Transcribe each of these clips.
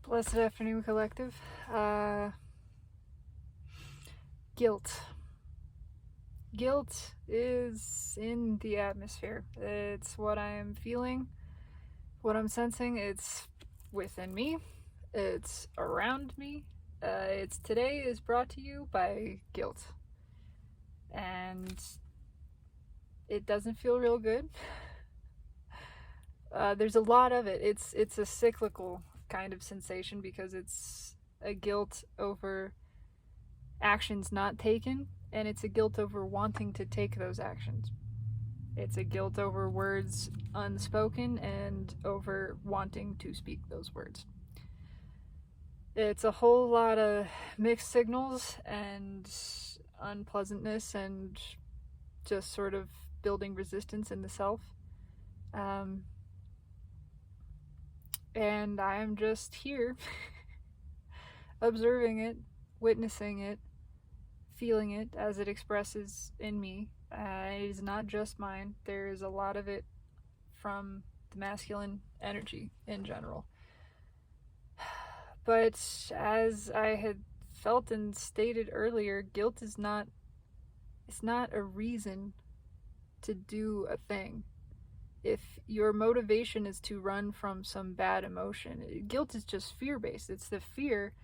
Blessed afternoon, collective. Guilt. Guilt is in the atmosphere. It's what I am feeling, what I'm sensing. It's within me. It's around me. It's today is brought to you by guilt. And it doesn't feel real good. There's a lot of it. It's a cyclical kind of sensation because it's a guilt over actions not taken, and it's a guilt over wanting to take those actions. It's a guilt over words unspoken and over wanting to speak those words. It's a whole lot of mixed signals and unpleasantness and just sort of building resistance in the self. And I am just here observing it, witnessing it, feeling it as it expresses in me. It is not just mine. There is a lot of it from the masculine energy in general. But as I had felt and stated earlier, guilt is not, it's not a reason to do a thing. If your motivation is to run from some bad emotion, guilt is just fear-based. It's the fear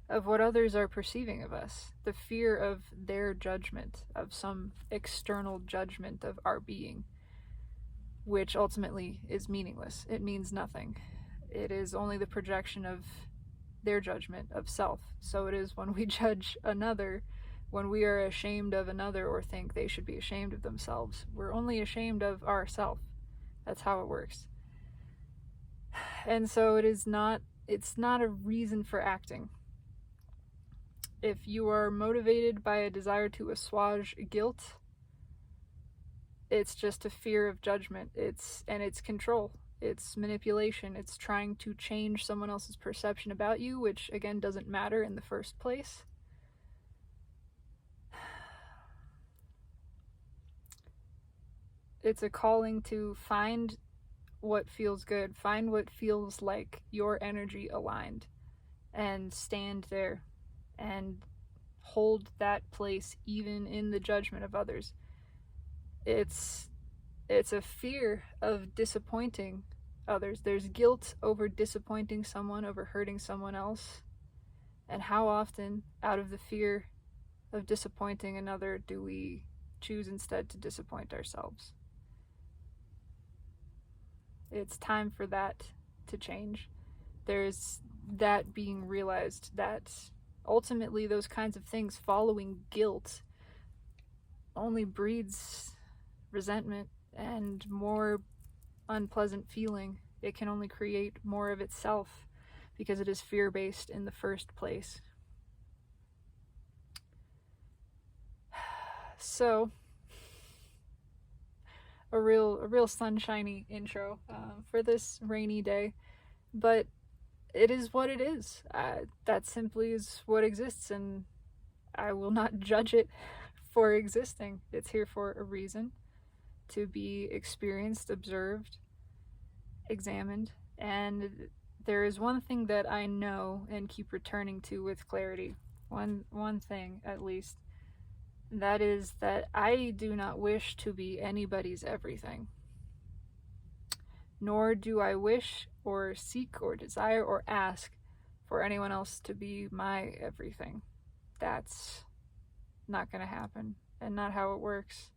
of what others are perceiving of us, the fear of their judgment, of some external judgment of our being, which ultimately is meaningless. It means nothing. It is only the projection of their judgment of self. So it is when we judge another, when we are ashamed of another or think they should be ashamed of themselves, we're only ashamed of ourself. That's how it works. And so it's not a reason for acting. If you are motivated by a desire to assuage guilt, it's just a fear of judgment. It's control. It's manipulation. It's trying to change someone else's perception about you, which again doesn't matter in the first place. It's a calling to find what feels good, find what feels like your energy aligned, and stand there and hold that place even in the judgment of others. It's a fear of disappointing others. There's guilt over disappointing someone, over hurting someone else. And how often, out of the fear of disappointing another, do we choose instead to disappoint ourselves? It's time for that to change. There's that being realized, that ultimately those kinds of things following guilt only breeds resentment and more unpleasant feeling. It can only create more of itself because it is fear-based in the first place. So, a real sunshiny intro for this rainy day, but it is what it is. That simply is what exists, and I will not judge it for existing. It's here for a reason, to be experienced, observed, examined, and there is one thing that I know and keep returning to with clarity. One thing, at least. That is that I do not wish to be anybody's everything. Nor do I wish or seek or desire or ask for anyone else to be my everything. That's not going to happen, and not how it works.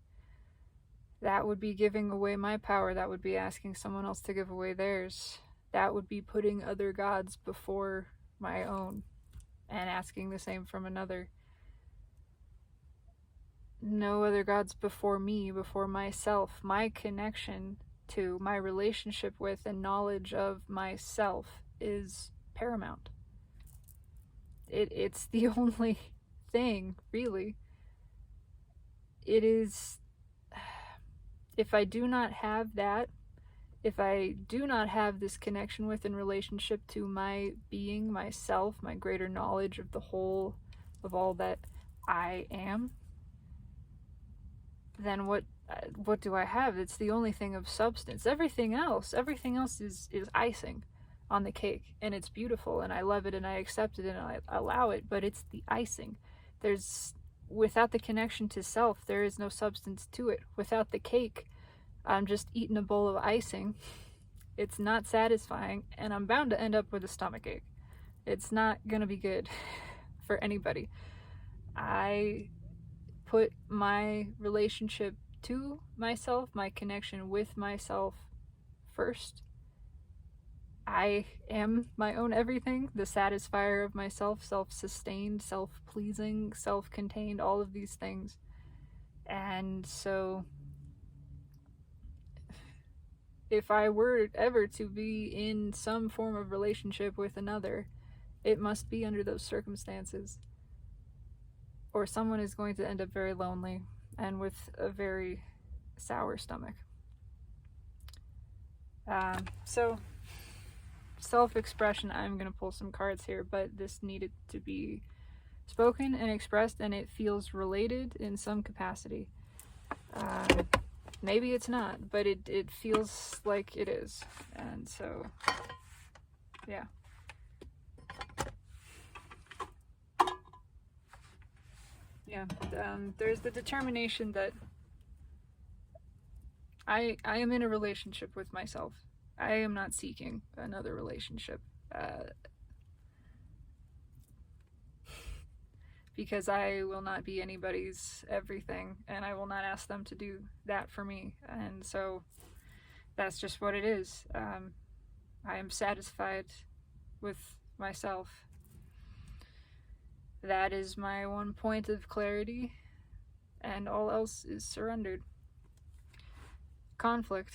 That would be giving away my power. That would be asking someone else to give away theirs. That would be putting other gods before my own and asking the same from another. No other gods before me, before myself. My connection to, my relationship with, and knowledge of myself is paramount. It's the only thing, really. It is. If I do not have that, if I do not have this connection with and relationship to my being, myself, my greater knowledge of the whole, of all that I am, then what do I have? It's the only thing of substance. Everything else is icing on the cake, and it's beautiful, and I love it, and I accept it, and I allow it, but it's the icing. Without the connection to self, there is no substance to it. Without the cake, I'm just eating a bowl of icing. It's not satisfying, and I'm bound to end up with a stomachache. It's not gonna be good for anybody. I put my relationship to myself, my connection with myself first. I am my own everything, the satisfier of myself, self-sustained, self-pleasing, self-contained, all of these things. And so if I were ever to be in some form of relationship with another, it must be under those circumstances, or someone is going to end up very lonely and with a very sour stomach. So self-expression, I'm going to pull some cards here, but this needed to be spoken and expressed, and it feels related in some capacity. Maybe it's not, but it feels like it is. And so, yeah. Yeah, there's the determination that I am in a relationship with myself. I am not seeking another relationship. Because I will not be anybody's everything, and I will not ask them to do that for me. And so that's just what it is. I am satisfied with myself. That is my one point of clarity, and all else is surrendered. Conflict,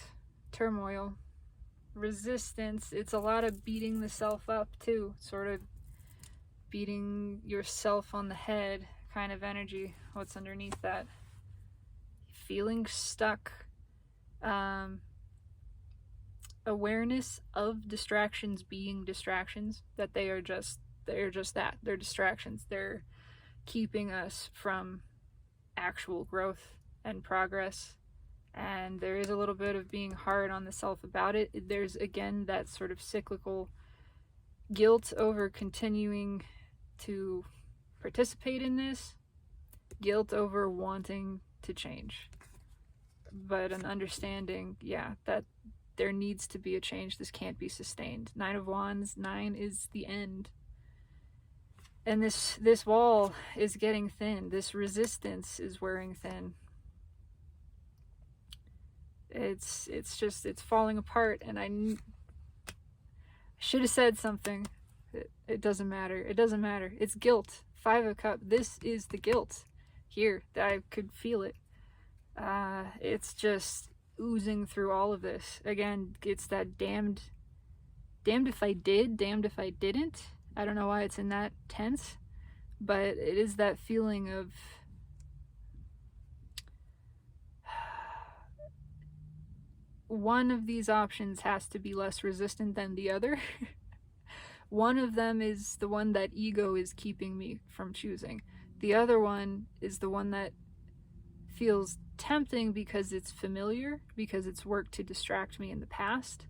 turmoil, resistance. It's a lot of beating the self up too, sort of beating yourself on the head kind of energy. What's underneath that? Feeling stuck. Awareness of distractions being distractions, that they're just that. They're distractions. They're keeping us from actual growth and progress. And there is a little bit of being hard on the self about it. There's, again, that sort of cyclical guilt over continuing to participate in this, guilt over wanting to change, but an understanding, that there needs to be a change. This can't be sustained. 9 of Wands, 9 is the end. And this wall is getting thin. This resistance is wearing thin. It's falling apart, and I should have said something. It doesn't matter. It doesn't matter. It's guilt. 5 of Cups. This is the guilt here. I could feel it. It's just oozing through all of this. Again, it's that damned if I did, damned if I didn't. I don't know why it's in that tense, but it is that feeling of one of these options has to be less resistant than the other. One of them is the one that ego is keeping me from choosing. The other one is the one that feels tempting because it's familiar, because it's worked to distract me in the past,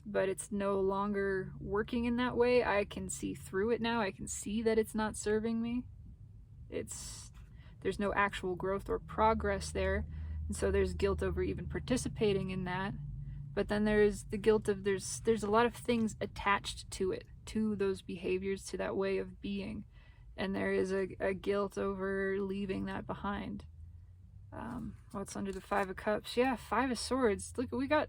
but it's no longer working in that way. I can see through it now. I can see that it's not serving me. There's no actual growth or progress there. And so there's guilt over even participating in that. But then there's the guilt of there's a lot of things attached to it, to those behaviors, to that way of being. And there is a guilt over leaving that behind. What's under the 5 of Cups? Yeah, 5 of Swords. Look, we got...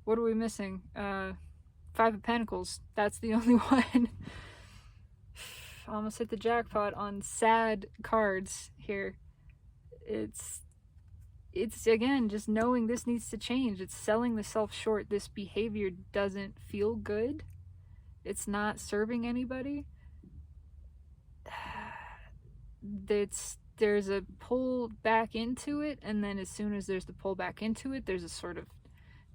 What are we missing? 5 of Pentacles. That's the only one. Almost hit the jackpot on sad cards here. It's again, just knowing this needs to change. It's selling the self short. This behavior doesn't feel good. It's not serving anybody. There's a pull back into it, and then as soon as there's the pull back into it, there's a sort of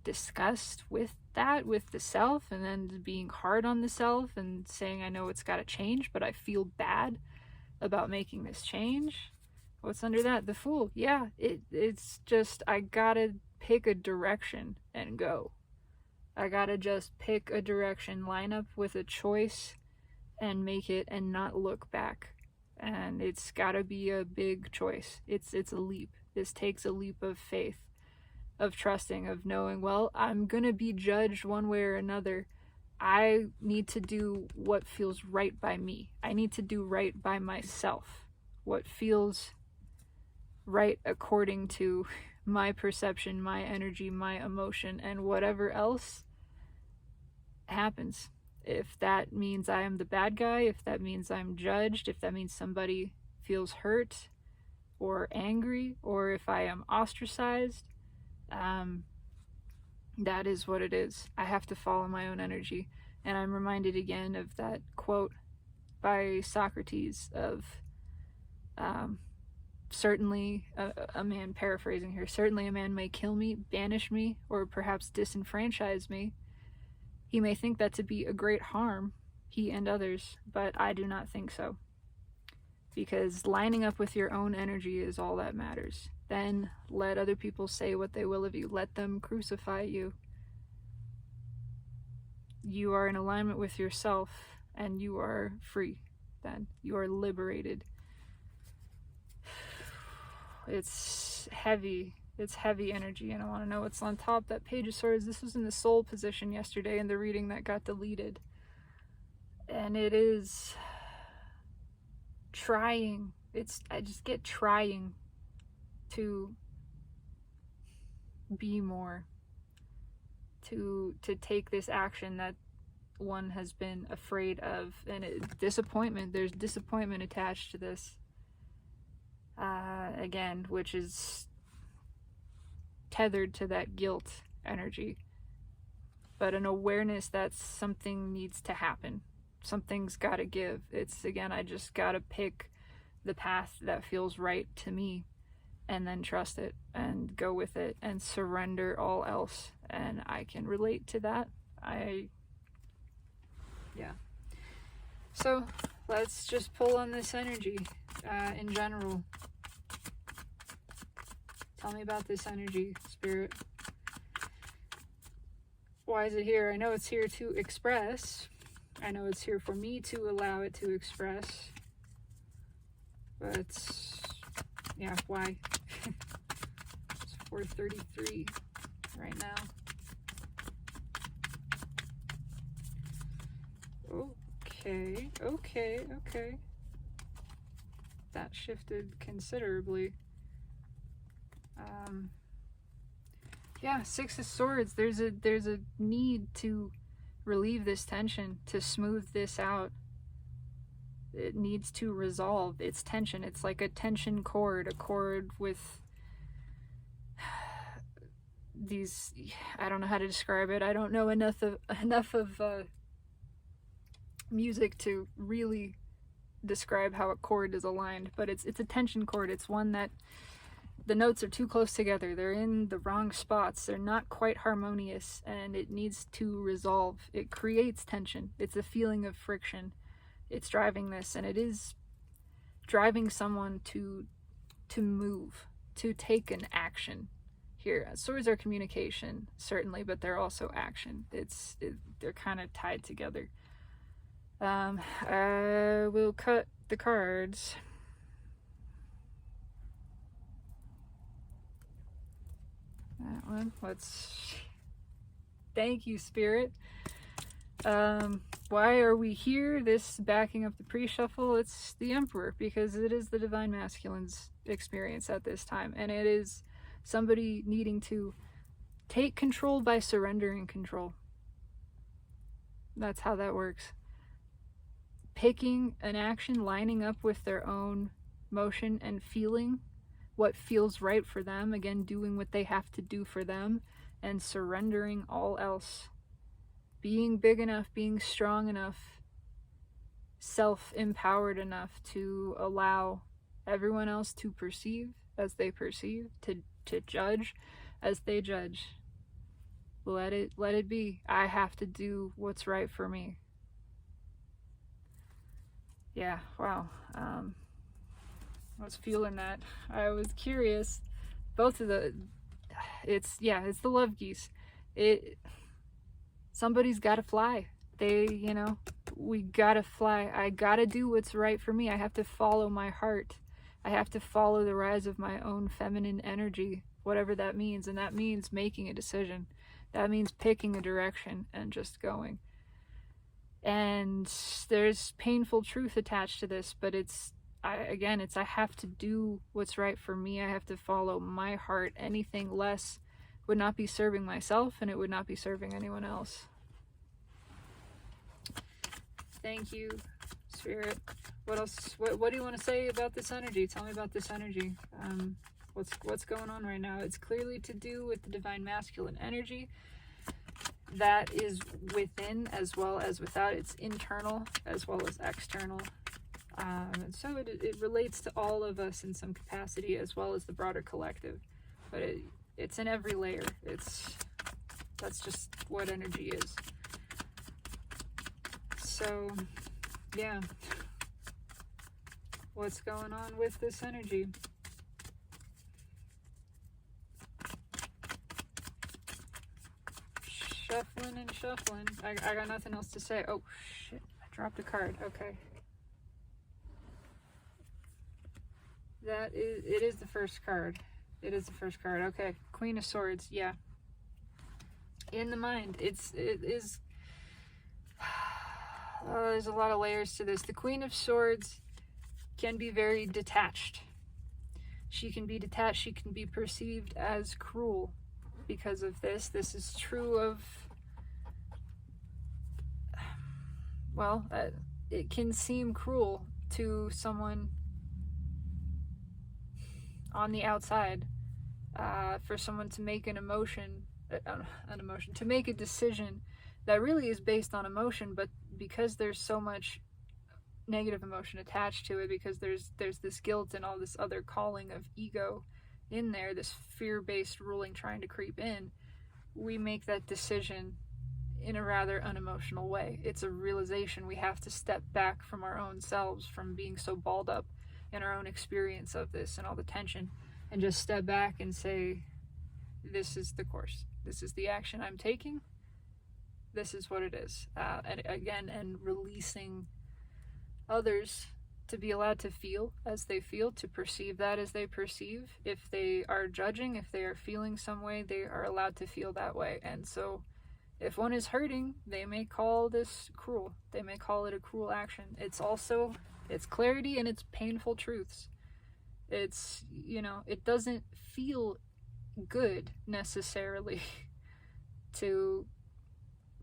disgust with that, with the self, and then being hard on the self and saying, I know it's got to change, but I feel bad about making this change. What's under that? The Fool. Yeah, it's just, I gotta pick a direction and go. I gotta just pick a direction, line up with a choice, and make it, and not look back. And it's gotta be a big choice. It's a leap. This takes a leap of faith, of trusting, of knowing, well, I'm gonna be judged one way or another. I need to do what feels right by me. I need to do right by myself. What feels right according to my perception, my energy, my emotion, and whatever else happens. If that means I am the bad guy, if that means I'm judged, if that means somebody feels hurt or angry, or if I am ostracized, that is what it is. I have to follow my own energy. And I'm reminded again of that quote by Socrates of, certainly, a man, paraphrasing here, certainly a man may kill me, banish me, or perhaps disenfranchise me. He may think that to be a great harm, he and others, but I do not think so. Because lining up with your own energy is all that matters. Then let other people say what they will of you. Let them crucify you. You are in alignment with yourself, and you are free. Then you are liberated. It's heavy. It's heavy energy, and I want to know what's on top. That Page of Swords, this was in the soul position yesterday in the reading that got deleted. And it is trying. I just get trying to be more, to take this action that one has been afraid of. And disappointment, there's disappointment attached to this, again, which is tethered to that guilt energy, but an awareness that something needs to happen. Something's got to give. It's, again, I just got to pick the path that feels right to me, and then trust it and go with it and surrender all else. And I can relate to that. Yeah. So let's just pull on this energy in general. Tell me about this energy, Spirit. Why is it here? I know it's here to express. I know it's here for me to allow it to express. But, yeah, why? It's 4:33 right now. Okay. That shifted considerably. Yeah, Six of Swords. There's a need to relieve this tension, to smooth this out. It needs to resolve its tension. It's like a tension cord, a cord with these, I don't know how to describe it. I don't know enough of music to really describe how a chord is aligned, but it's a tension cord. It's one that the notes are too close together. They're in the wrong spots. They're not quite harmonious, and it needs to resolve. It creates tension. It's a feeling of friction. It's driving this, and it is driving someone to move, to take an action here. Swords are communication, certainly, but they're also action. They're kind of tied together. I will cut the cards. That one. Thank you, Spirit. Why are we here? This backing up the pre-shuffle, it's the Emperor, because it is the Divine Masculine's experience at this time, and it is somebody needing to take control by surrendering control. That's how that works. Picking an action, lining up with their own motion and feeling what feels right for them, again, doing what they have to do for them, and surrendering all else. Being big enough, being strong enough, self-empowered enough to allow everyone else to perceive as they perceive, to judge as they judge. Let it be. I have to do what's right for me. Yeah, wow. I was feeling that. I was curious. Both of it's the love geese. somebody's got to fly. We gotta fly. I gotta do what's right for me. I have to follow my heart. I have to follow the rise of my own feminine energy, whatever that means. And that means making a decision. That means picking a direction and just going. And there's painful truth attached to this, but I have to do what's right for me. I have to follow my heart. Anything less would not be serving myself, and it would not be serving anyone else. Thank you, Spirit. What else? What do you want to say about this energy? Tell me about this energy. What's going on right now? It's clearly to do with the divine masculine energy that is within as well as without. It's internal as well as external. And so it relates to all of us in some capacity as well as the broader collective. But it's in every layer. That's just what energy is. So, yeah. What's going on with this energy? Shuffling and shuffling. I got nothing else to say. Oh, shit. I dropped a card. Okay. It is the first card. It is the first card. Okay. Queen of Swords. Yeah. In the mind. It is... there's a lot of layers to this. The Queen of Swords can be very detached. She can be detached. She can be perceived as cruel because of this. This is true of... well, it can seem cruel to someone on the outside for someone to make to make a decision that really is based on emotion, but because there's so much negative emotion attached to it, because there's this guilt and all this other calling of ego in there, this fear-based ruling trying to creep in, we make that decision in a rather unemotional way. It's a realization. We have to step back from our own selves, from being so balled up in our own experience of this and all the tension, and just step back and say, this is the course. This is the action I'm taking. This is what it is. And releasing others to be allowed to feel as they feel, to perceive that as they perceive. If they are judging, if they are feeling some way, they are allowed to feel that way. And so if one is hurting, they may call this cruel. They may call it a cruel action. It's clarity and it's painful truths. It doesn't feel good necessarily to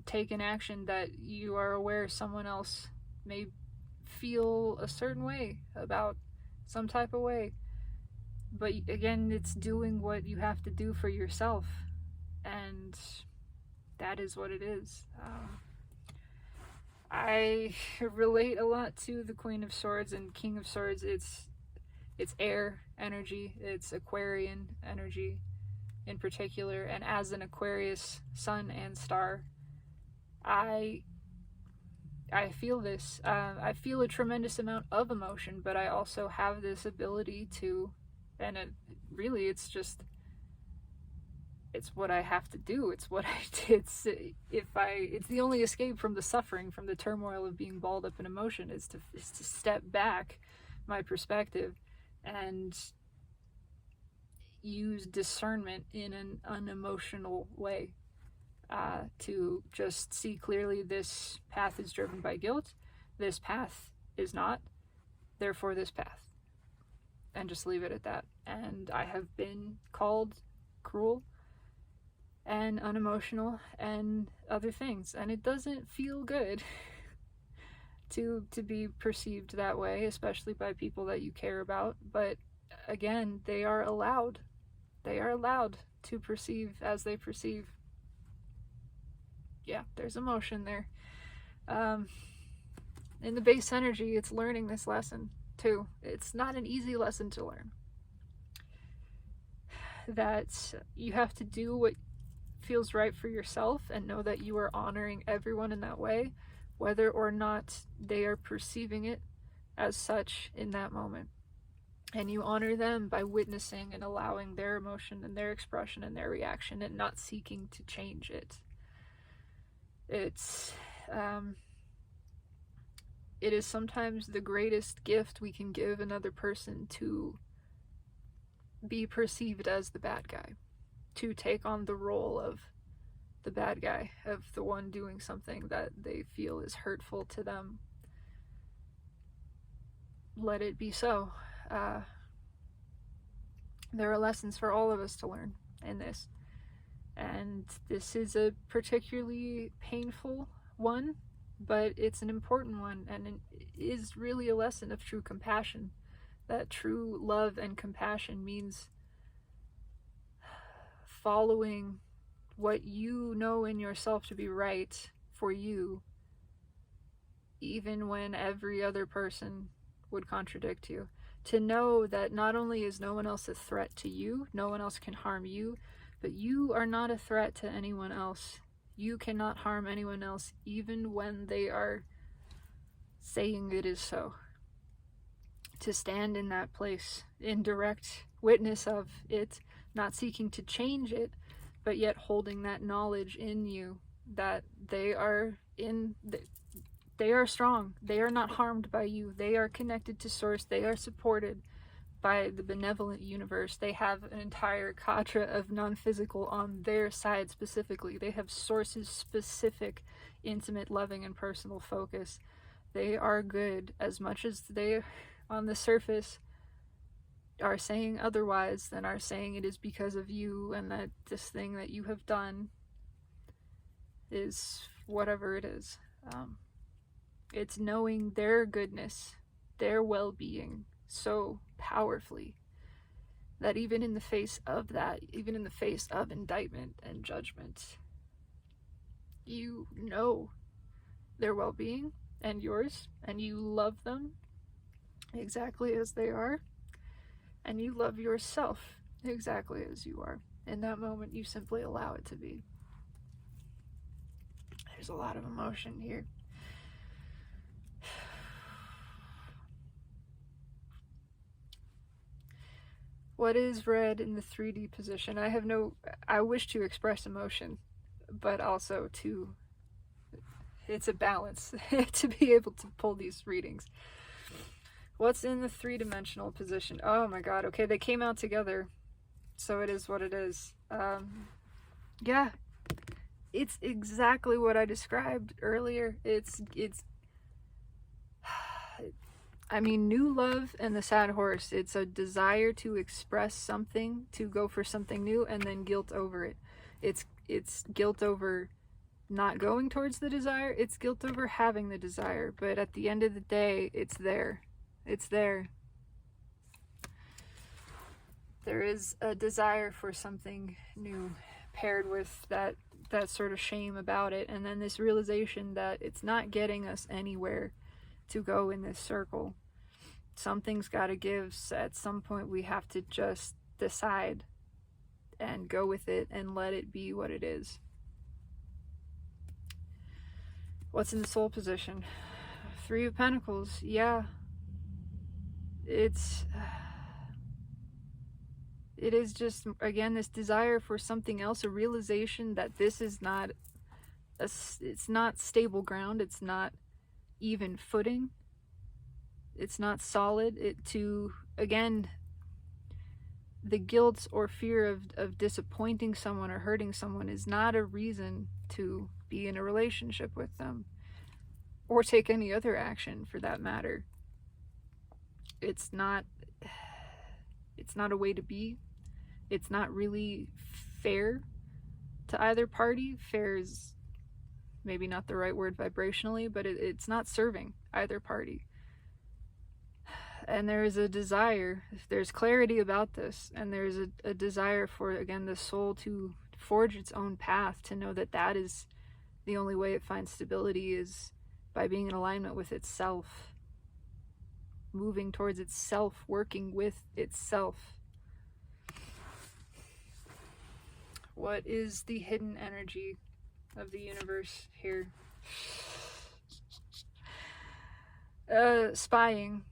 take an action that you are aware someone else may feel a certain way about, some type of way. But again, it's doing what you have to do for yourself, and that is what it is. I relate a lot to the Queen of Swords and King of Swords. It's air energy, it's Aquarian energy in particular, and as an Aquarius sun and star, I feel this. I feel a tremendous amount of emotion, but I also have this ability to, and it's what I have to do. It's what it's the only escape from the suffering, from the turmoil of being balled up in emotion, is to step back my perspective and use discernment in an unemotional way. To just see clearly, this path is driven by guilt, this path is not, therefore this path. And just leave it at that. And I have been called cruel and unemotional and other things, and it doesn't feel good to be perceived that way, especially by people that you care about. But again, they are allowed to perceive as they perceive. Yeah, there's emotion there. In the base energy, it's learning this lesson too. It's not an easy lesson to learn. That you have to do what feels right for yourself and know that you are honoring everyone in that way, whether or not they are perceiving it as such in that moment. And you honor them by witnessing and allowing their emotion and their expression and their reaction, and not seeking to change it. It's, it is sometimes the greatest gift we can give another person to be perceived as the bad guy, to take on the role of the bad guy, of the one doing something that they feel is hurtful to them. Let it be so. There are lessons for all of us to learn in this. And this is a particularly painful one, but it's an important one, and it is really a lesson of true compassion. That true love and compassion means following what you know in yourself to be right for you, even when every other person would contradict you. To know that not only is no one else a threat to you, no one else can harm you, but you are not a threat to anyone else. You cannot harm anyone else, even when they are saying it is so. To stand in that place, in direct witness of it, not seeking to change it, but yet holding that knowledge in you that they are strong. They are not harmed by you. They are connected to source. They are supported by the benevolent universe. They have an entire cadre of non-physical on their side specifically. They have sources specific, intimate, loving, and personal focus. They are good, as much as they, on the surface, are saying otherwise, than are saying it is because of you, and that this thing that you have done is whatever it is. It's knowing their goodness, their well-being, so powerfully that even in the face of that, even in the face of indictment and judgment, you know their well-being and yours, and you love them exactly as they are, and you love yourself exactly as you are. In that moment, you simply allow it to be. There's a lot of emotion here. What is read in the 3D position? I wish to express emotion, but also it's a balance to be able to pull these readings. What's in the 3-dimensional position? Oh my god, okay, they came out together, so it is what it is. Yeah, it's exactly what I described earlier. It's I mean, new love and the sad horse, it's a desire to express something, to go for something new, and then guilt over it. It's guilt over not going towards the desire, it's guilt over having the desire, but at the end of the day, it's there. It's there. There is a desire for something new paired with that sort of shame about it, and then this realization that it's not getting us anywhere to go in this circle. Something's got to give. So at some point we have to just decide and go with it and let it be what it is. What's in the soul position? 3 of Pentacles. Yeah, it is just, again, this desire for something else, a realization that this is not it's not stable ground, it's not even footing, it's not solid. Again, the guilt or fear of disappointing someone or hurting someone is not a reason to be in a relationship with them or take any other action for that matter. It's not a way to be. It's not really fair to either party. Fair is maybe not the right word vibrationally, but it's not serving either party. And there is a desire, there's clarity about this, and there's a desire for, again, the soul to forge its own path, to know that that is the only way it finds stability, is by being in alignment with itself, moving towards itself, working with itself. What is the hidden energy of the universe here? Spying.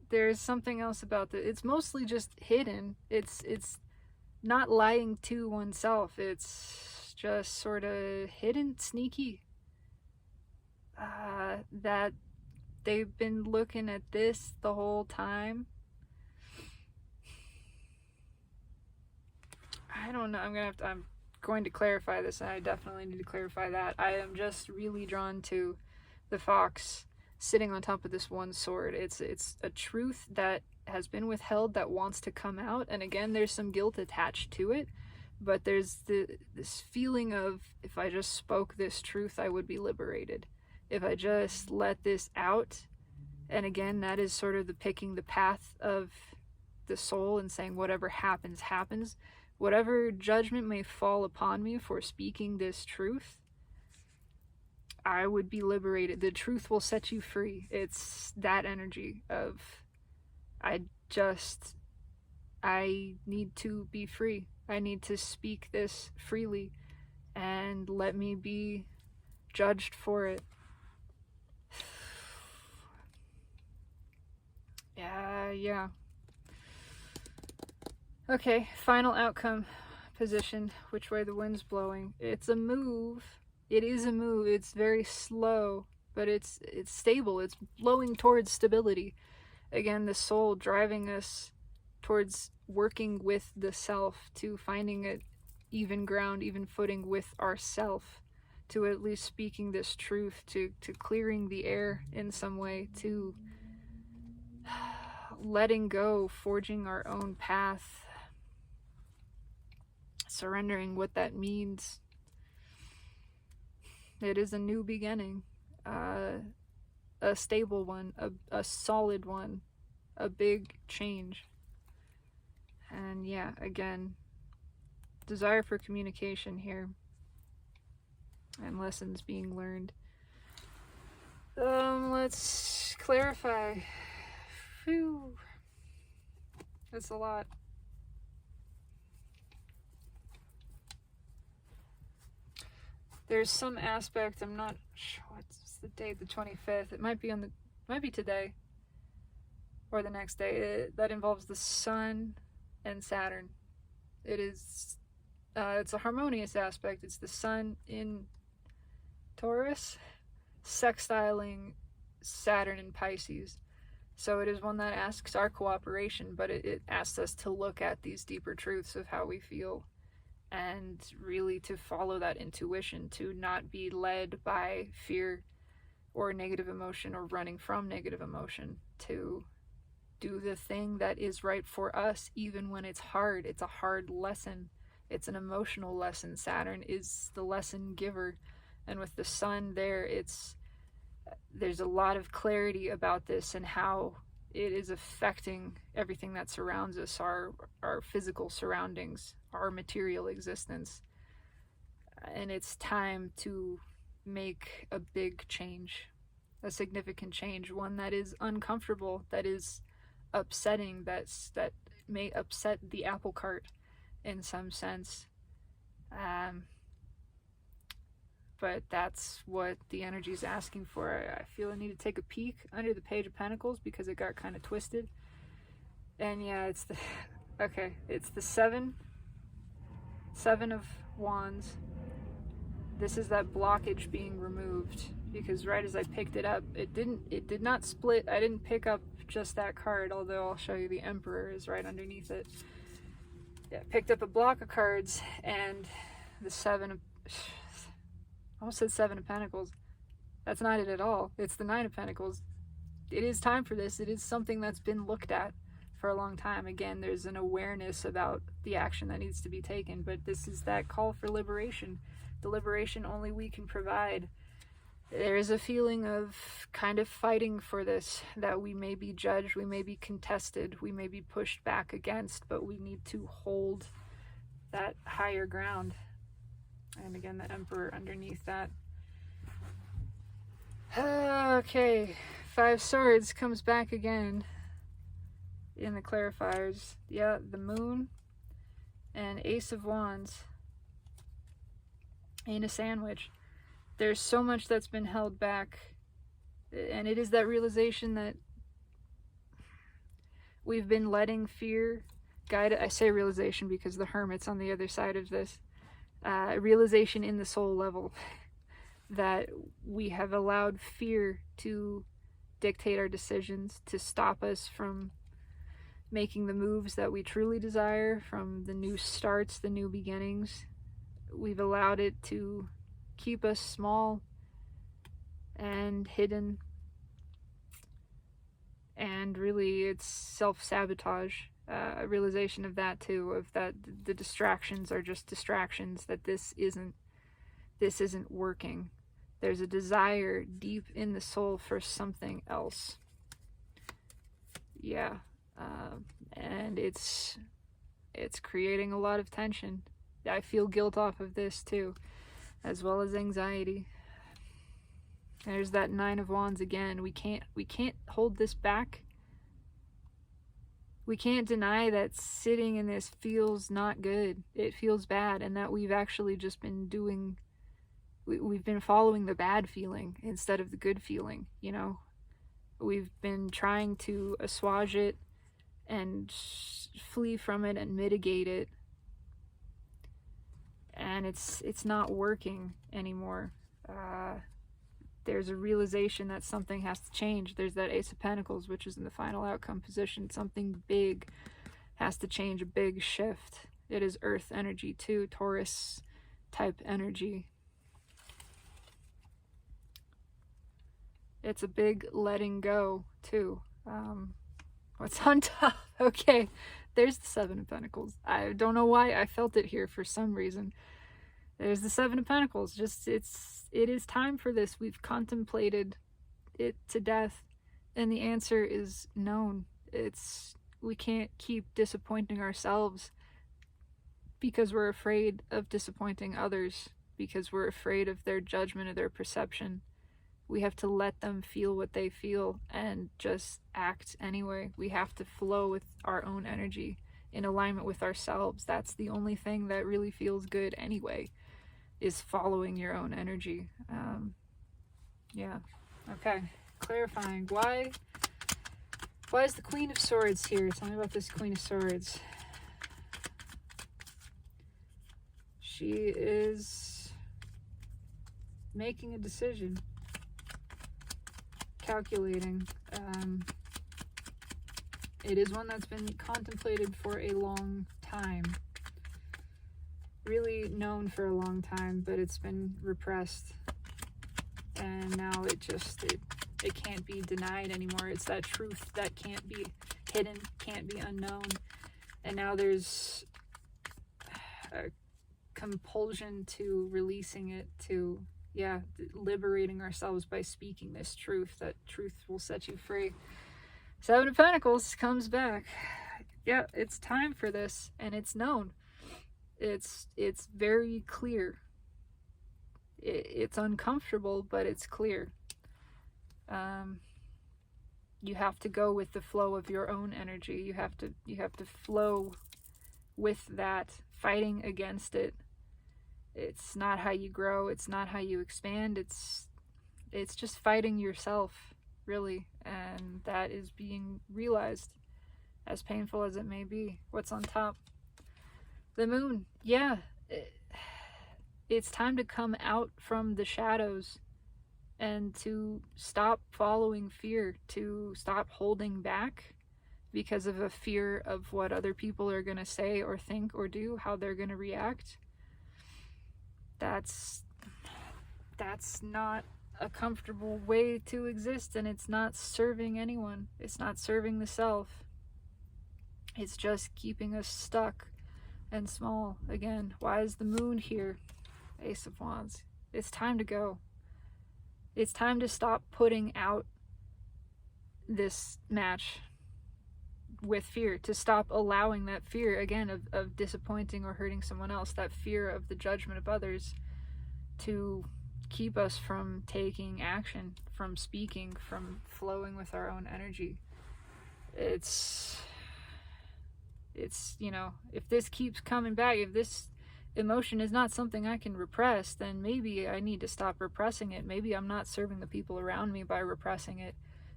There's something else about that. It's mostly just hidden. It's not lying to oneself. It's just sort of hidden, sneaky. That they've been looking at this the whole time. I don't know. I'm going to clarify this, and I definitely need to clarify that. I am just really drawn to the fox sitting on top of this one sword. It's a truth that has been withheld that wants to come out, and again, there's some guilt attached to it, but there's this feeling of, if I just spoke this truth, I would be liberated. If I just let this out, and again, that is sort of the picking the path of the soul and saying whatever happens, happens. Whatever judgment may fall upon me for speaking this truth, I would be liberated. The truth will set you free. It's that energy of, I need to be free. I need to speak this freely and let me be judged for it. Yeah. Okay, final outcome position, which way the wind's blowing. It's a move. It is a move. It's very slow, but it's stable. It's blowing towards stability. Again, the soul driving us towards working with the self, to finding an even ground, even footing with ourself, to at least speaking this truth, to clearing the air in some way, to letting go, forging our own path, surrendering what that means. It is a new beginning, a stable one, a solid one, a big change. And yeah, again, desire for communication here, and lessons being learned. Let's clarify. Phew. That's a lot. There's some aspect, I'm not sure what's the date, the 25th. It might be today or the next day. That involves the Sun and Saturn. It's a harmonious aspect. It's the Sun in Taurus sextiling Saturn in Pisces. So it is one that asks our cooperation, but it asks us to look at these deeper truths of how we feel, and really to follow that intuition, to not be led by fear or negative emotion or running from negative emotion, to do the thing that is right for us, even when it's hard. It's a hard lesson. It's an emotional lesson. Saturn is the lesson giver. And with the Sun there, there's a lot of clarity about this and how it is affecting everything that surrounds us, our physical surroundings, our material existence. And it's time to make a big change, a significant change, one that is uncomfortable, that is upsetting, that may upset the apple cart in some sense. But that's what the energy is asking for. I feel I need to take a peek under the Page of Pentacles because it got kind of twisted. And yeah, it's the seven of Wands. This is that blockage being removed, because right as I picked it up, it did not split. I didn't pick up just that card, although I'll show you the Emperor is right underneath it. Yeah, picked up a block of cards, and the I almost said Seven of Pentacles. That's not it at all. It's the Nine of Pentacles. It is time for this. It is something that's been looked at for a long time. Again, there's an awareness about the action that needs to be taken, but this is that call for liberation. The liberation only we can provide. There is a feeling of kind of fighting for this, that we may be judged, we may be contested, we may be pushed back against, but we need to hold that higher ground. And again, the Emperor underneath that. Okay, Five Swords comes back again in the clarifiers. Yeah, the Moon and Ace of Wands in a sandwich. There's so much that's been held back, and it is that realization that we've been letting fear guide it. I say realization because the Hermit's on the other side of this. realization in the soul level that we have allowed fear to dictate our decisions, to stop us from making the moves that we truly desire, from the new starts, the new beginnings. We've allowed it to keep us small and hidden, and really it's self-sabotage. A realization of that too, of that the distractions are just distractions, that this isn't working. There's a desire deep in the soul for something else. Yeah. And it's creating a lot of tension. I feel guilt off of this too, as well as anxiety. There's that Nine of Wands again. We can't hold this back. We can't deny that sitting in this feels not good. It feels bad, and that we've actually just been doing, we've been following the bad feeling instead of the good feeling, you know? We've been trying to assuage it and flee from it and mitigate it. And it's not working anymore. There's a realization that something has to change. There's that Ace of Pentacles, which is in the final outcome position. Something big has to change, a big shift. It is earth energy too, Taurus type energy. It's a big letting go too. What's on top? Okay, there's the Seven of Pentacles. I don't know why I felt it here for some reason. There's the Seven of Pentacles. Just it is time for this. We've contemplated it to death, and the answer is known. We can't keep disappointing ourselves because we're afraid of disappointing others, because we're afraid of their judgment or their perception. We have to let them feel what they feel and just act anyway. We have to flow with our own energy in alignment with ourselves. That's the only thing that really feels good anyway, is following your own energy. Yeah. Okay. Clarifying. Why is the Queen of Swords here? Tell me about this Queen of Swords. She is making a decision. Calculating. It is one that's been contemplated for a long time. Really known for a long time, but it's been repressed. And now it can't be denied anymore. It's that truth that can't be hidden, can't be unknown. And now there's a compulsion to releasing it, to liberating ourselves by speaking this truth. That truth will set you free. Seven of Pentacles comes back. Yeah, it's time for this, and it's known. It's very clear. It's uncomfortable, but it's clear. You have to go with the flow of your own energy. You have to flow with that. Fighting against it, it's not how you grow. It's not how you expand. It's just fighting yourself, really, and that is being realized, as painful as it may be. What's on top? The Moon. Yeah, it's time to come out from the shadows and to stop following fear, to stop holding back because of a fear of what other people are going to say or think or do, how they're going to react. That's not a comfortable way to exist, and it's not serving anyone. It's not serving the self. It's just keeping us stuck and small. Again, why is the Moon here? Ace of Wands. It's time to go. It's time to stop putting out this match with fear, to stop allowing that fear, again, of disappointing or hurting someone else, that fear of the judgment of others, to keep us from taking action, from speaking, from flowing with our own energy. It's if this keeps coming back, if this emotion is not something I can repress, then maybe I need to stop repressing it. Maybe I'm not serving the people around me by repressing it.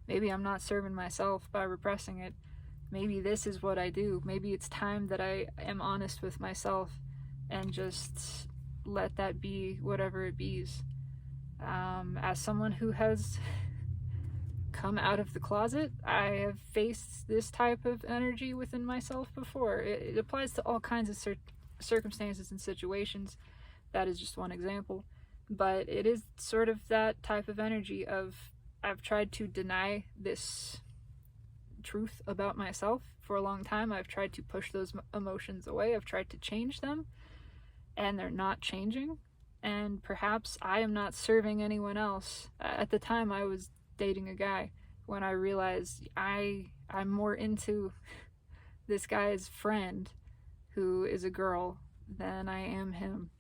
Maybe I'm not serving myself by repressing it. Maybe this is what I do. Maybe it's time that I am honest with myself and just let that be whatever it be's. As someone who has come out of the closet, I have faced this type of energy within myself before. It applies to all kinds of circumstances and situations. That is just one example. But it is sort of that type of energy of, I've tried to deny this truth about myself for a long time. I've tried to push those emotions away. I've tried to change them, and they're not changing. And perhaps I am not serving anyone else. At the time, I was dating a guy when I realized I'm more into this guy's friend who is a girl than I am him.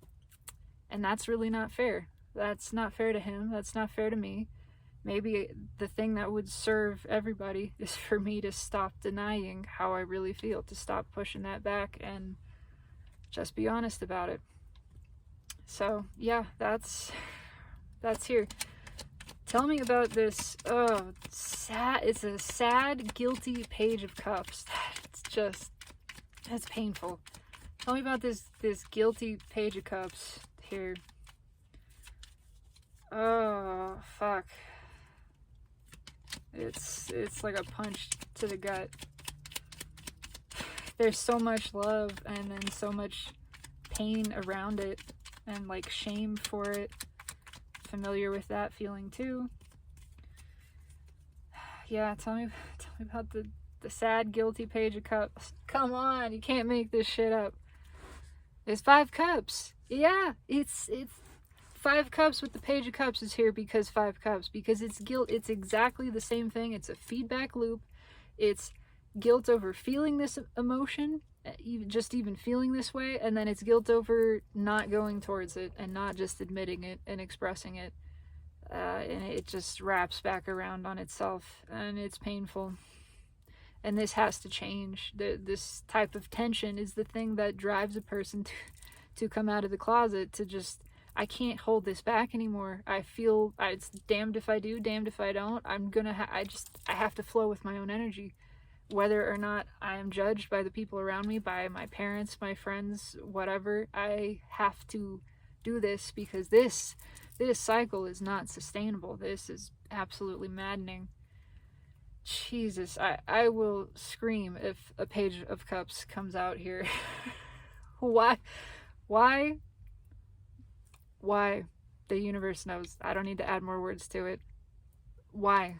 And that's really not fair. That's not fair to him. That's not fair to me. Maybe the thing that would serve everybody is for me to stop denying how I really feel, to stop pushing that back and just be honest about it. So yeah, that's here. Tell me about this. Oh, sad. It's a sad, guilty page of cups. That's painful. Tell me about this guilty page of cups here. Oh, fuck. It's like a punch to the gut. There's so much love and then so much pain around it, and like shame for it. Familiar with that feeling too. Yeah, tell me about the sad, guilty page of cups. Come on, you can't make this shit up. It's 5 cups. Yeah, it's 5 cups with the page of cups is here because 5 cups. Because it's guilt. It's exactly the same thing. It's a feedback loop. It's guilt over feeling this emotion, even feeling this way, and then it's guilt over not going towards it and not just admitting it and expressing it. And it just wraps back around on itself, and it's painful. And this has to change. This type of tension is the thing that drives a person to come out of the closet, to just, I can't hold this back anymore. I feel, it's damned if I do, damned if I don't. I have to flow with my own energy. Whether or not I am judged by the people around me, by my parents, my friends, whatever, I have to do this because this cycle is not sustainable. This is absolutely maddening. Jesus, I will scream if a page of cups comes out here. Why? The universe knows. I don't need to add more words to it. Why?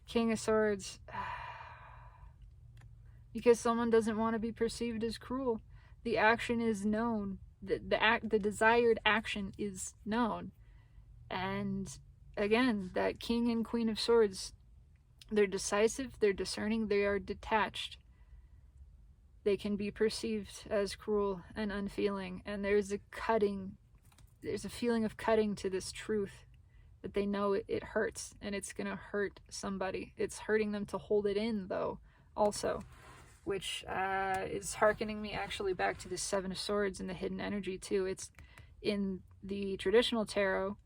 King of Swords. Because someone doesn't want to be perceived as cruel. The action is known. The desired action is known. And again, that King and Queen of Swords, they're decisive, they're discerning, they are detached. They can be perceived as cruel and unfeeling, and there's a feeling of cutting to this truth, that they know it hurts, and it's gonna hurt somebody. It's hurting them to hold it in, though, also, which is hearkening me actually back to the 7 of Swords and the hidden energy, too. It's in the traditional tarot,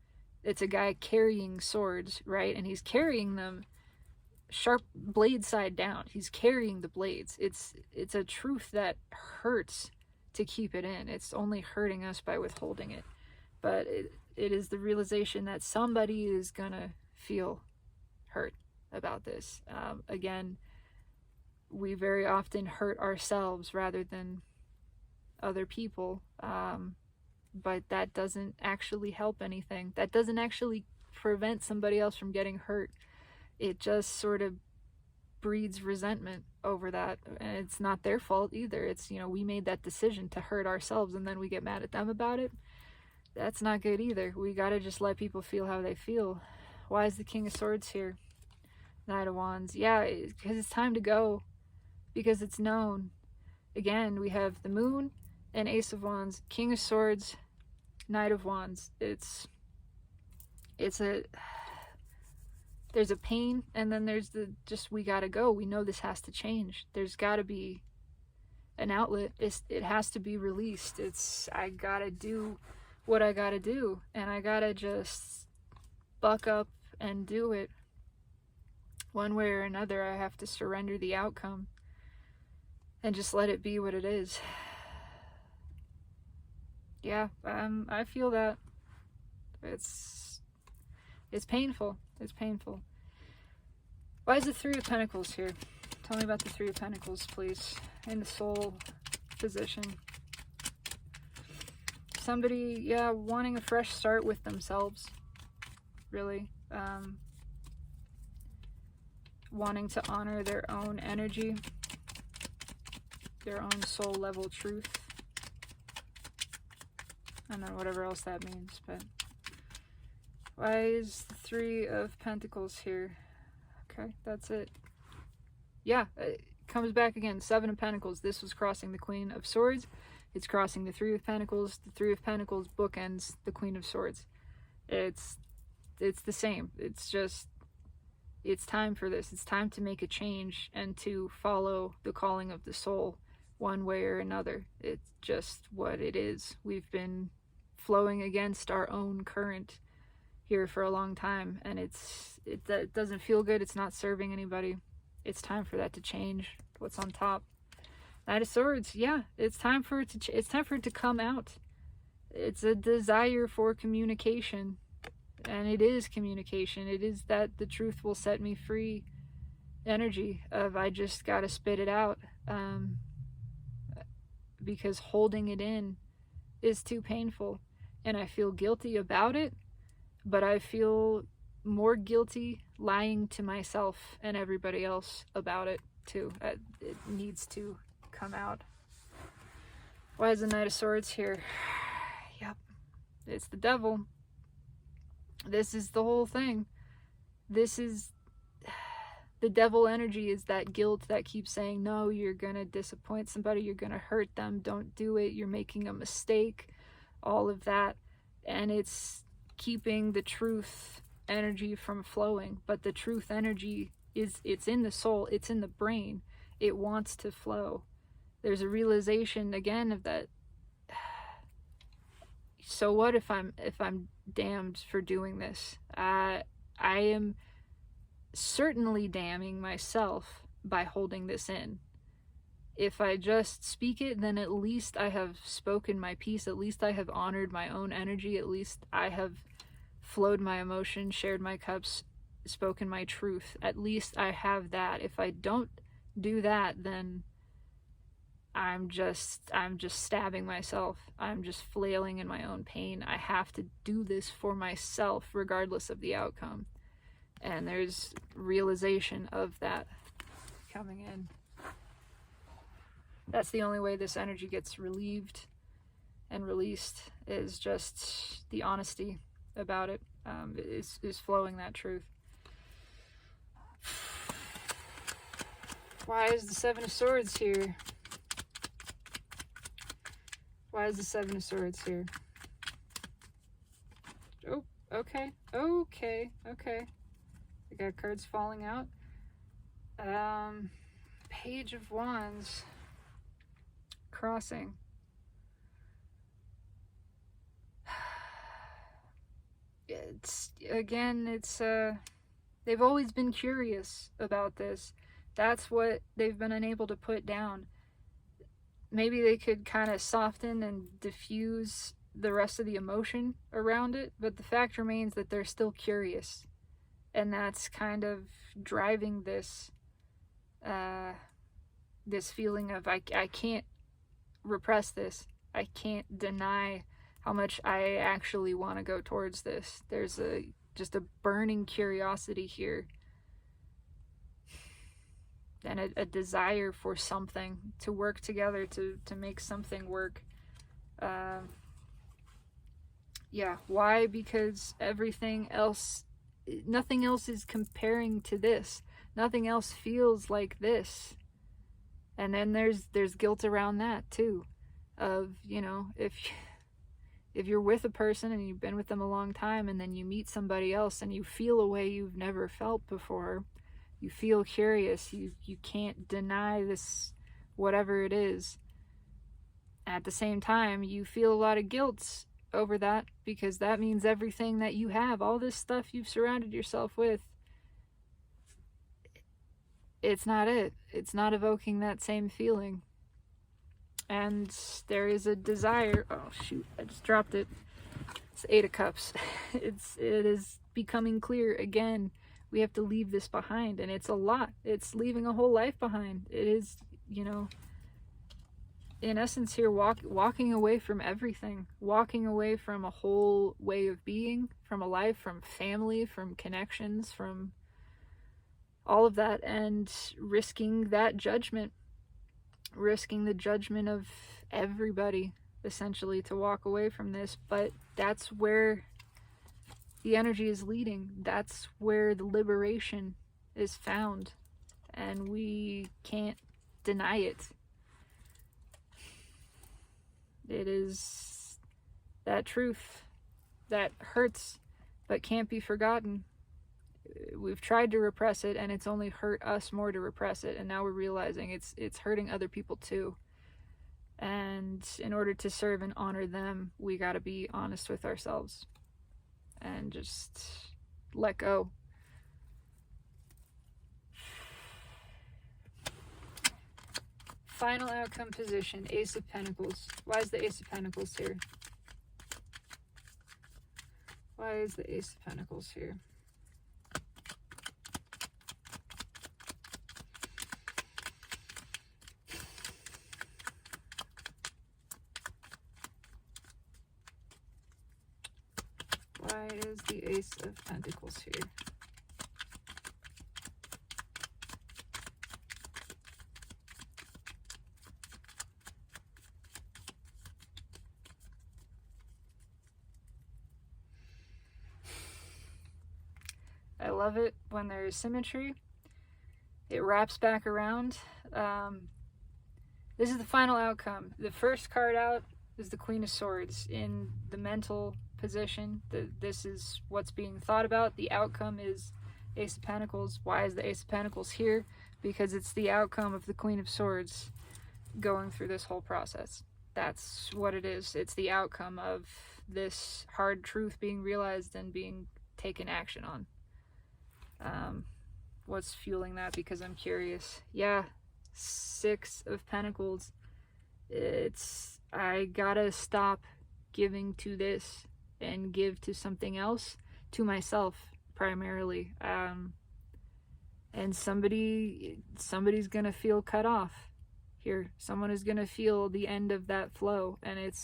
it's a guy carrying swords, right? And he's carrying them sharp blade side down. He's carrying the blades. It's a truth that hurts to keep it in. It's only hurting us by withholding it. But it is the realization that somebody is gonna feel hurt about this. Again, we very often hurt ourselves rather than other people. But that doesn't actually help anything. That doesn't actually prevent somebody else from getting hurt. It just sort of breeds resentment over that. And it's not their fault either. It's, we made that decision to hurt ourselves and then we get mad at them about it. That's not good either. We gotta just let people feel how they feel. Why is the King of Swords here? Knight of Wands. Yeah, because it's time to go. Because it's known. Again, we have the Moon and Ace of Wands. King of Swords, Knight of Wands. There's a pain, and then there's we gotta go. We know this has to change. There's gotta be an outlet. It has to be released. I gotta do what I gotta do, and I gotta just buck up and do it. One way or another, I have to surrender the outcome and just let it be what it is. Yeah, I feel that. It's painful. It's painful. Why is the Three of Pentacles here? Tell me about the Three of Pentacles, please. In the soul position. Somebody, yeah, wanting a fresh start with themselves. Really. Wanting to honor their own energy. Their own soul level truth. And then whatever else that means, but... Why is the Three of Pentacles here? Okay, that's it. Yeah, it comes back again. Seven of Pentacles. This was crossing the Queen of Swords. It's crossing the Three of Pentacles. The Three of Pentacles bookends the Queen of Swords. It's the same. It's just, it's time for this. It's time to make a change and to follow the calling of the soul one way or another. It's just what it is. We've been flowing against our own current here for a long time, and it doesn't feel good. It's not serving anybody. It's time for that to change. What's on top? Knight of Swords. Yeah, it's time for it to it's time for it to come out. It's a desire for communication, and it is communication. It is that the truth will set me free energy of I just gotta spit it out, because holding it in is too painful, and I feel guilty about it. But I feel more guilty lying to myself and everybody else about it, too. It needs to come out. Why is the Knight of Swords here? Yep. It's the devil. This is the whole thing. This is... The devil energy is that guilt that keeps saying, no, you're gonna disappoint somebody, you're gonna hurt them, don't do it, you're making a mistake. All of that. And it's keeping the truth energy from flowing, but the truth energy it's in the soul, it's in the brain, it wants to flow. There's a realization again of that. So what if I'm damned for doing this? I am certainly damning myself by holding this in. If I just speak it, then at least I have spoken my piece. At least I have honored my own energy. At least I have flowed my emotions, shared my cups, spoken my truth. At least I have that. If I don't do that, then I'm just stabbing myself. I'm just flailing in my own pain. I have to do this for myself, regardless of the outcome. And there's realization of that coming in. That's the only way this energy gets relieved and released, is just the honesty about it, is flowing that truth. Why is the Seven of Swords here? Why is the Seven of Swords here? Oh, okay. I got cards falling out. Page of Wands. Crossing. They've always been curious about this. That's what they've been unable to put down. Maybe they could kind of soften and diffuse the rest of the emotion around it, but the fact remains that they're still curious. And that's kind of driving this this feeling of I can't repress this. I can't deny how much I actually want to go towards this. There's just a burning curiosity here, and a desire for something to work together, to make something work. Yeah, why? Because everything else, nothing else is comparing to this. Nothing else feels like this. And then there's guilt around that too, of, you know, if you're with a person and you've been with them a long time, and then you meet somebody else and you feel a way you've never felt before, you feel curious, you can't deny this, whatever it is. At the same time, you feel a lot of guilt over that, because that means everything that you have, all this stuff you've surrounded yourself with, it's not it. It's not evoking that same feeling. And there is a desire. Oh shoot, I just dropped it. It's 8 of Cups. It is becoming clear again. We have to leave this behind, and it's a lot. It's leaving a whole life behind. It is, you know, in essence here, walking away from everything, walking away from a whole way of being, from a life, from family, from connections, from all of that, and risking that judgment, risking the judgment of everybody, essentially, to walk away from this. But that's where the energy is leading. That's where the liberation is found, and we can't deny it. It is that truth that hurts but can't be forgotten. We've tried to repress it, and it's only hurt us more to repress it, and now we're realizing it's hurting other people too. And in order to serve and honor them, we got to be honest with ourselves and just let go. Final outcome position, Ace of Pentacles. Why is the Ace of Pentacles here? Why is the Ace of Pentacles here? Why is the Ace of Pentacles here? I love it when there's symmetry. It wraps back around. This is the final outcome. The first card out is the Queen of Swords in the mental position. This is what's being thought about. The outcome is Ace of Pentacles. Why is the Ace of Pentacles here? Because it's the outcome of the Queen of Swords going through this whole process. That's what it is. It's the outcome of this hard truth being realized and being taken action on. What's fueling that? Because I'm curious. Yeah, 6 of Pentacles. I gotta stop giving to this and give to something else, to myself primarily. And somebody's gonna feel cut off here. Someone is gonna feel the end of that flow, and it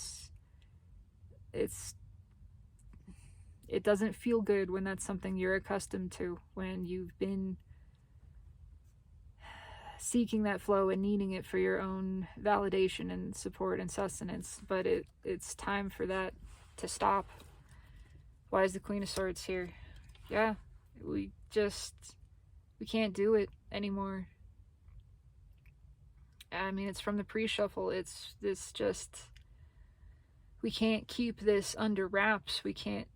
doesn't feel good when that's something you're accustomed to, when you've been seeking that flow and needing it for your own validation and support and sustenance. But it's time for that to stop. Why is the Queen of Swords here? Yeah, we can't do it anymore. I mean, it's from the pre-shuffle. It's this just, we can't keep this under wraps. We can't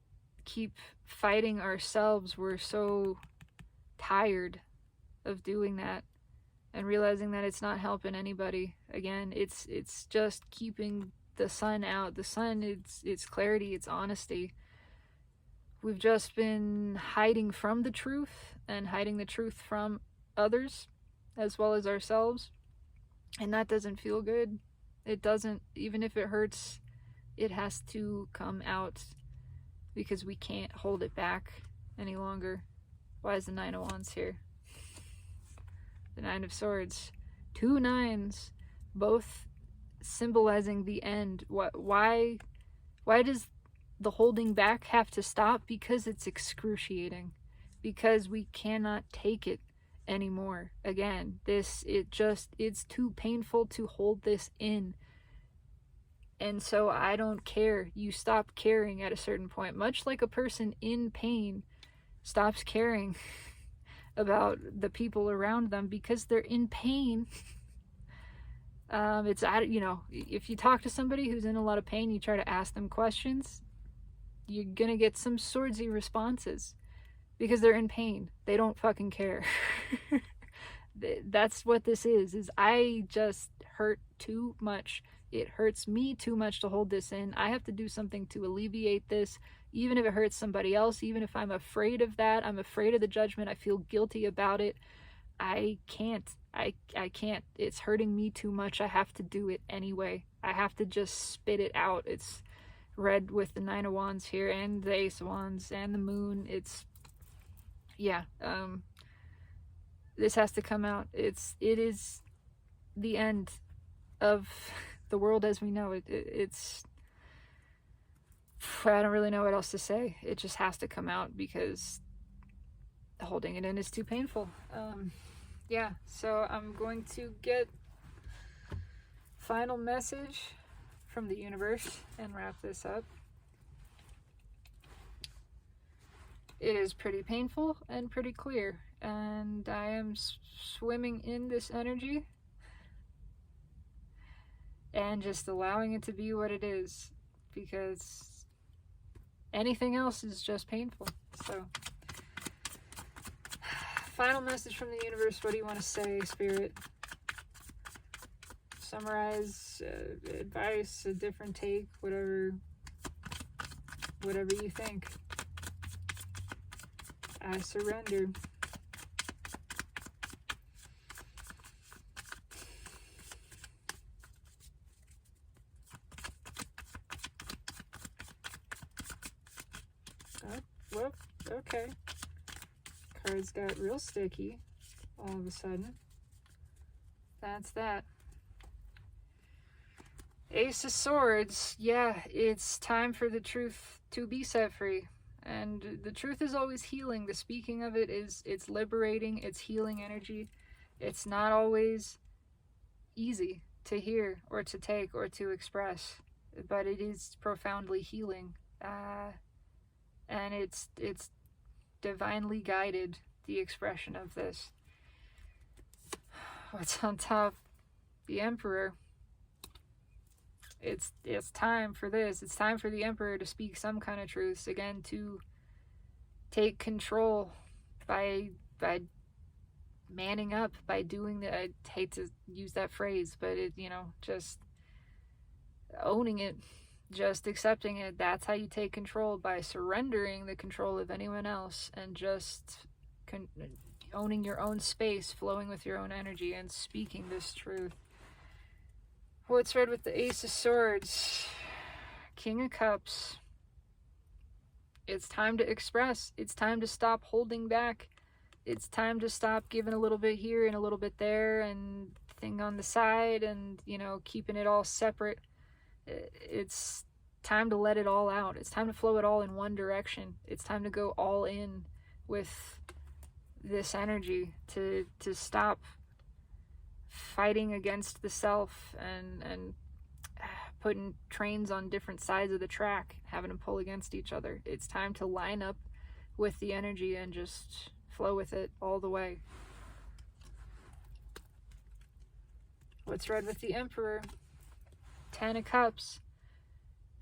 keep fighting ourselves. We're so tired of doing that and realizing that it's not helping anybody. Again, it's just keeping the sun out. The sun, it's clarity, it's honesty. We've just been hiding from the truth and hiding the truth from others as well as ourselves, and that doesn't feel good. It doesn't. Even if it hurts, it has to come out, because we can't hold it back any longer. Why is the 9 of Wands here? The 9 of Swords. 2 nines, both symbolizing the end. Why does the holding back have to stop? Because it's excruciating. Because we cannot take it anymore. Again, it's too painful to hold this in. And so I don't care. You stop caring at a certain point. Much like a person in pain stops caring about the people around them because they're in pain. If you talk to somebody who's in a lot of pain, you try to ask them questions, you're gonna get some swordsy responses because they're in pain. They don't fucking care. That's what this is I just hurt too much. It hurts me too much to hold this in. I have to do something to alleviate this, even if it hurts somebody else, even if I'm afraid of that. I'm afraid of the judgment. I feel guilty about it. I can't. I can't, it's hurting me too much, I have to do it anyway. I have to just spit it out. It's red with the Nine of Wands here, and the Ace of Wands, and the Moon. It's, yeah, this has to come out. It is the end of the world as we know it. It's, I don't really know what else to say. It just has to come out because holding it in is too painful. Yeah, so I'm going to get final message from the universe and wrap this up. It is pretty painful and pretty clear, and I am swimming in this energy and just allowing it to be what it is, because anything else is just painful. So, final message from the universe. What do you want to say, Spirit? Summarize, advice, a different take, whatever you think. I surrender. Oh, well, okay. Cards got real sticky all of a sudden. That's that. Ace of Swords. Yeah, it's time for the truth to be set free. And the truth is always healing. The speaking of it is, it's liberating, it's healing energy. It's not always easy to hear or to take or to express, but it is profoundly healing. And it's divinely guided, the expression of this. What's on top? The Emperor. It's time for this. It's time for the Emperor to speak some kind of truths again, to take control by manning up, by doing the, I hate to use that phrase, but it, just owning it, just accepting it. That's how you take control, by surrendering the control of anyone else and just owning your own space, flowing with your own energy, and speaking this truth. What's read with the Ace of Swords? King of Cups. It's time to express. It's time to stop holding back. It's time to stop giving a little bit here and a little bit there and thing on the side and, keeping it all separate. It's time to let it all out. It's time to flow it all in one direction. It's time to go all in with this energy, to stop fighting against the self and putting trains on different sides of the track, having them pull against each other. It's time to line up with the energy and just flow with it all the way. What's read with the Emperor? 10 of Cups.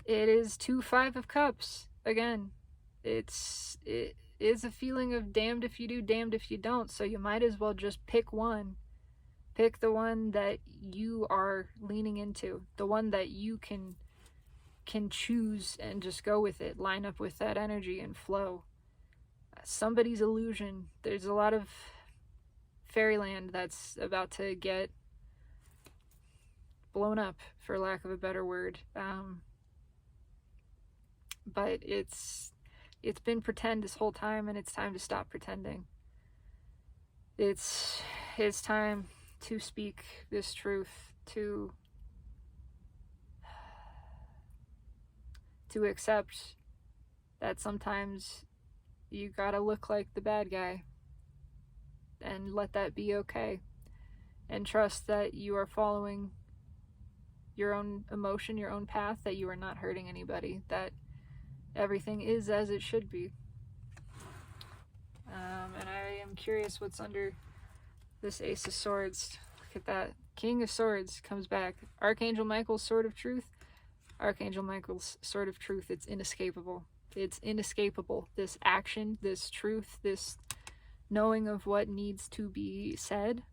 It is 2 5 of Cups. Again, it is a feeling of damned if you do, damned if you don't, so you might as well just pick one. Pick the one that you are leaning into, the one that you can choose, and just go with it. Line up with that energy and flow. Somebody's illusion. There's a lot of fairyland that's about to get blown up, for lack of a better word. But it's been pretend this whole time, and it's time to stop pretending. It's time to speak this truth, to accept that sometimes you gotta look like the bad guy, and let that be okay, and trust that you are following your own emotion, your own path, that you are not hurting anybody, that everything is as it should be. And I am curious what's under this Ace of Swords. Look at that. King of Swords comes back. Archangel Michael's Sword of Truth. Archangel Michael's Sword of Truth. It's inescapable. It's inescapable. This action, this truth, this knowing of what needs to be said.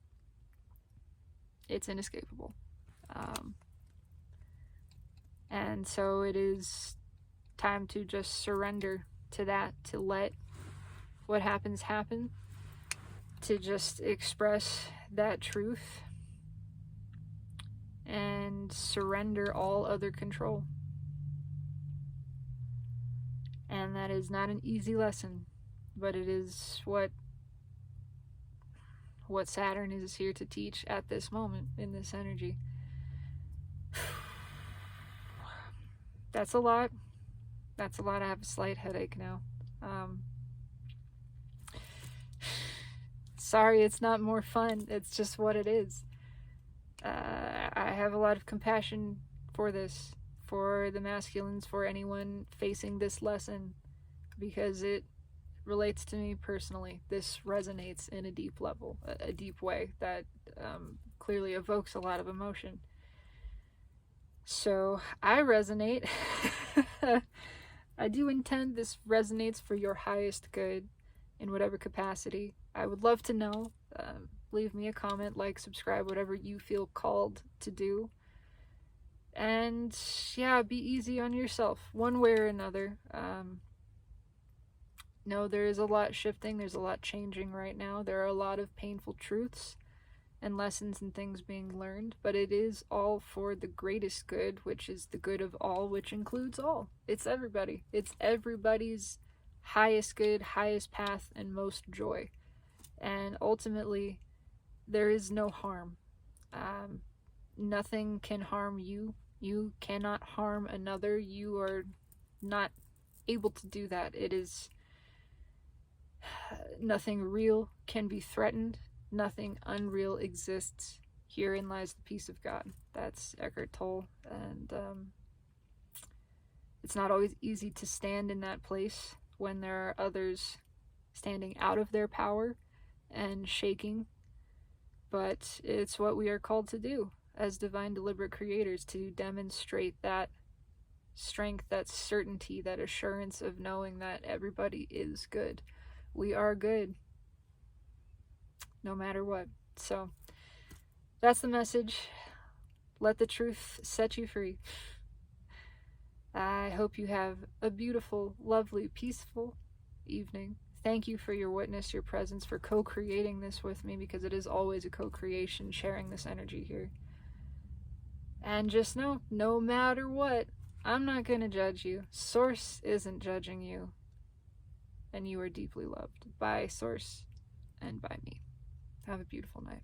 It's inescapable. And so it is time to just surrender to that, to let what happens happen, to just express that truth and surrender all other control. And that is not an easy lesson, but it is what Saturn is here to teach at this moment in this energy. That's a lot. That's a lot. I have a slight headache now. Sorry, it's not more fun. It's just what it is. I have a lot of compassion for this, for the masculines, for anyone facing this lesson, because it relates to me personally. This resonates in a deep level, a deep way that clearly evokes a lot of emotion. So I resonate. I do intend this resonates for your highest good in whatever capacity. I would love to know. Leave me a comment, like, subscribe, whatever you feel called to do. And yeah, be easy on yourself, one way or another. No, there is a lot shifting, there's a lot changing right now. There are a lot of painful truths and lessons and things being learned, but it is all for the greatest good, which is the good of all, which includes all. It's everybody. It's everybody's highest good, highest path, and most joy. And ultimately, there is no harm. Nothing can harm you. You cannot harm another. You are not able to do that. It is nothing real can be threatened. Nothing unreal exists. Herein lies the peace of God. That's Eckhart Tolle. And it's not always easy to stand in that place when there are others standing out of their power and shaking. But it's what we are called to do as divine deliberate creators, to demonstrate that strength, that certainty, that assurance of knowing that everybody is good. We are good, no matter what. So that's the message. Let the truth set you free. I hope you have a beautiful, lovely, peaceful evening. Thank you for your witness, your presence, for co-creating this with me, because it is always a co-creation, sharing this energy here. And just know, no matter what, I'm not going to judge you. Source isn't judging you. And you are deeply loved by Source and by me. Have a beautiful night.